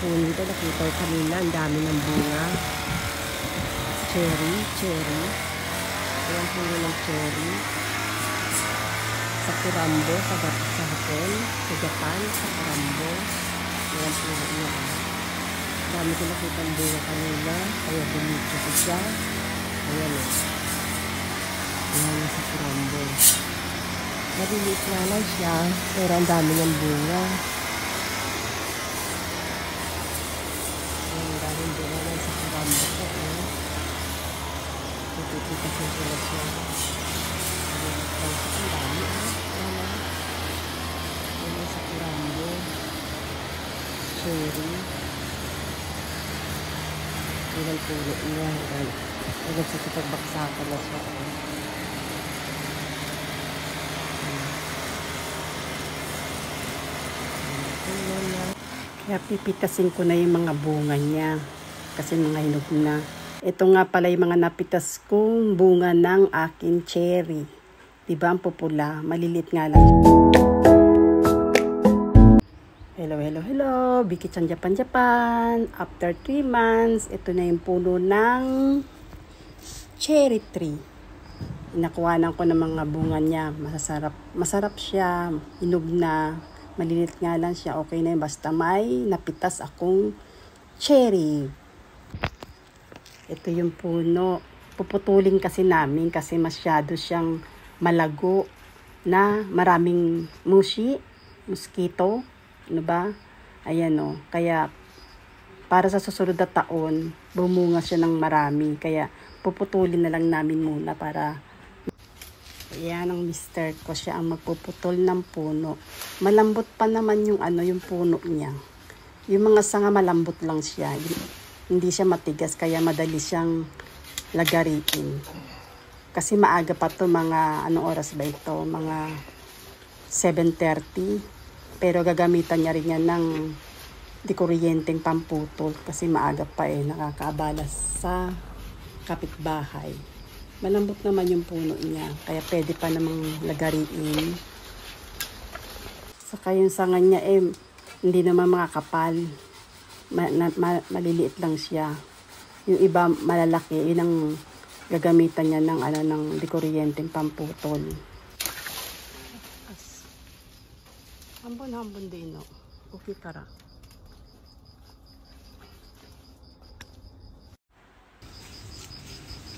puno ito. Nakita ko kanina, ang dami ng bunga. Cherry. Ayan puno ng cherry. Sa Kurambo, sa Hapon, sa Japan, sa Kurambo. Ayan puno niya. Dami ko nakita ang bunga kanina. Kaya bumito ko siya. Ayan o. Ayan sa Kurambo. Maliliit nga lang siya, pero ang dami ng bunga. Ang daming bunga lang sa Kurambo ko. Pipita ko sila siya. Ang dami Ayan sa Kurambo. Cherry. Ayan puno niya. Ayan sa pagbaksakan na siya. Kaya pipitasin ko na yung mga bunga niya kasi mga hinog na. Ito nga pala yung mga napitas kong bunga ng aking cherry. Diba ang pupula? Malilit nga lang. Hello. Biki-chan Japan. After 3 months, ito na yung puno ng cherry tree. Inakuhanan ko ng mga bunga niya. Masarap siya. Hinog na. Malilit nga lang siya, okay na yun. Basta may napitas akong cherry. Ito yung puno. Puputulin kasi namin kasi masyado siyang malago na maraming mosquito. Ano ba? Ayan o. Kaya para sa susunod na taon, bumunga siya ng marami. Kaya puputulin na lang namin muna para... Ayan ang mister ko, siya ang magpuputol ng puno. Malambot pa naman yung puno niya. Yung mga sanga malambot lang siya. Hindi siya matigas kaya madali siyang lagariin. Kasi maaga pa to, mga anong oras ba ito? Mga 7:30. Pero gagamitan niya rin yan ng dikuryenteng pamputol kasi maaga pa nakakaabala sa kapitbahay. Malambot naman yung puno niya, kaya pwede pa namang lagariin. Saka yung sanga niya hindi naman makakapal. Maliliit lang siya. Yung iba malalaki, yun ang gagamitan niya ng dikuryenteng pamputol. Hambon din no. Okay tara.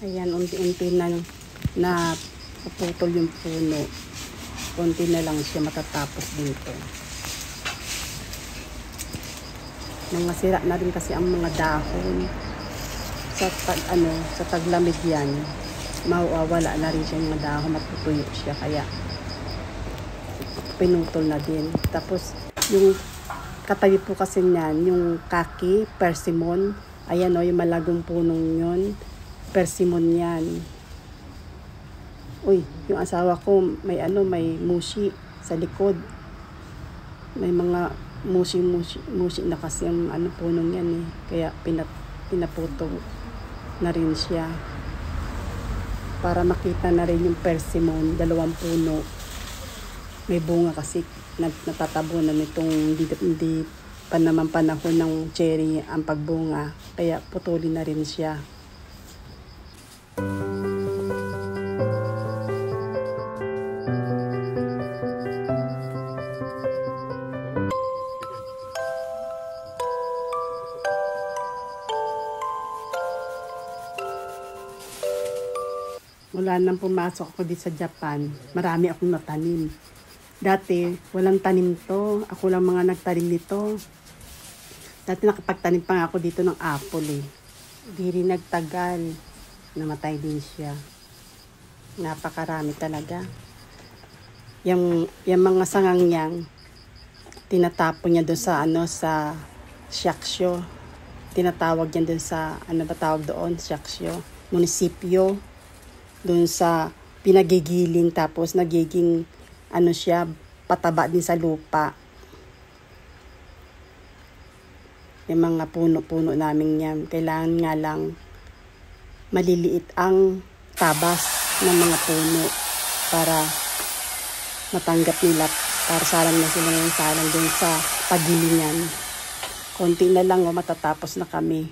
Ayan, unti-unti na puputol yung puno. Unti na lang siya matatapos dito. Mga sira na rin kasi ang mga dahon. Sa taglamig yan, mawawala na rin siya yung mga dahon, matutuyo siya. Kaya pinutol na din. Tapos yung katabi po kasi niyan, yung kaki, persimmon. Ayan o, yung malagong punong yun. Persimmon yan. Uy, yung asawa ko may mushi sa likod. May mga mushi na kasi yung punong yan Kaya pinaputol na rin siya. Para makita na rin yung persimmon, 2 puno. May bunga kasi natatabunan nitong hindi pa naman panahon ng cherry ang pagbunga. Kaya putulin na rin siya. Mula nang pumasok ako dito sa Japan, marami akong natanim. Dati, walang tanim to. Ako lang mga nagtanim nito. Dati nakapagtanim pa nga ako dito ng apple Di rin nagtagal. Namatay din siya. Napakarami talaga. Yung mga sangang niyang, tinatapon niya doon sa shaksyo. Tinatawag niya doon sa, ba tawag doon? Shaksyo. Munisipyo. Doon sa pinagigiling tapos nagiging siya, pataba din sa lupa. Yung mga puno-puno namin yan. Kailangan nga lang maliliit ang tabas ng mga puno para matanggap nila. Para salang na sila ng salang dun sa pagilingan. Konti na lang matatapos na kami.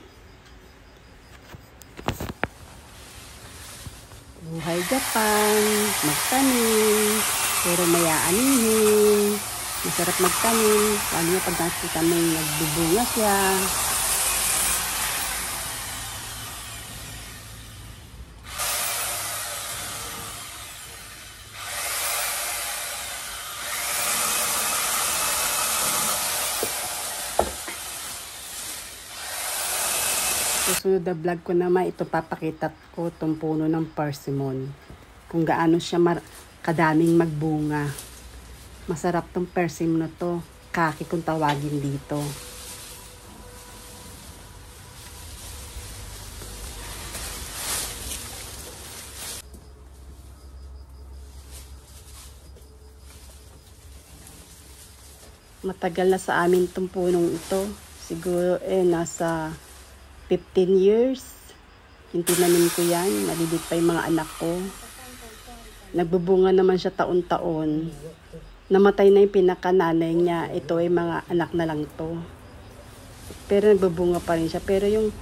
Buhay Japan, magtanim, pero mayaanihin. Masarap magtanim, lalo na pag nakita kami nagbubunga siya. Susunod na vlog ko naman, ito papakita ko itong puno ng persimmon. Kung gaano siya kadaming magbunga. Masarap tong persimmon na to. Kaki kung tawagin dito. Matagal na sa amin tong punong ito. Siguro nasa 15 years. Yung tinanim ko yan. Nalilit pa yung mga anak ko. Nagbubunga naman siya taon-taon. Namatay na yung pinakananay niya. Ito ay mga anak na lang to. Pero nagbubunga pa rin siya. Pero yung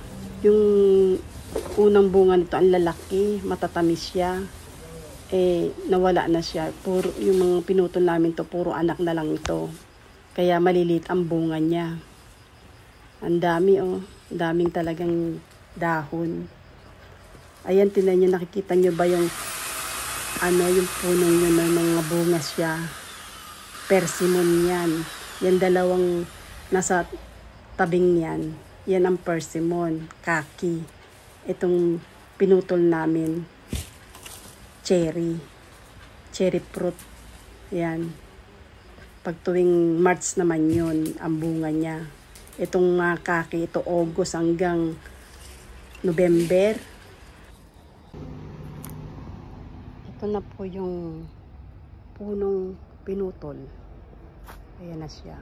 unang bunga nito, ang lalaki. Matatamis siya. Nawala na siya. Puro, yung mga pinutol namin to, puro anak na lang ito. Kaya malilit ang bunga niya. Ang dami Ang daming talagang dahon. Ayan, tinan nyo, nakikita nyo ba yung yung punong yun ng mga bunga siya. Persimmon yan. Yan dalawang nasa tabing yan. Yan ang persimmon. Kaki. Itong pinutol namin. Cherry. Cherry fruit. Yan. Pag tuwing March naman yun, ang bunga niya. Itong kaki, ito August hanggang November. Ito na po yung punong pinutol. Ayan na siya.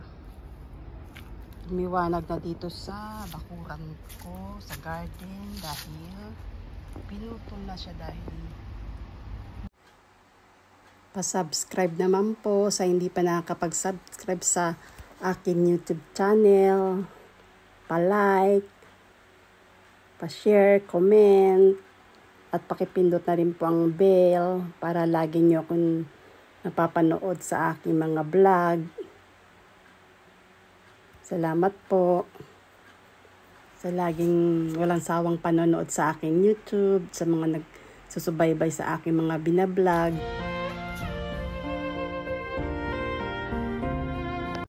Lumiwanag na dito sa bakuran ko, sa garden, dahil pinutol na siya dahil. Pa-subscribe naman po sa hindi pa nakakapag-subscribe sa akin YouTube channel, pa-like, pa-share, comment, at pakipindot na rin po ang bell para lagi nyo akong napapanood sa aking mga vlog. Salamat po sa laging walang sawang panonood sa aking YouTube, sa mga nagsusubaybay sa aking mga binablog.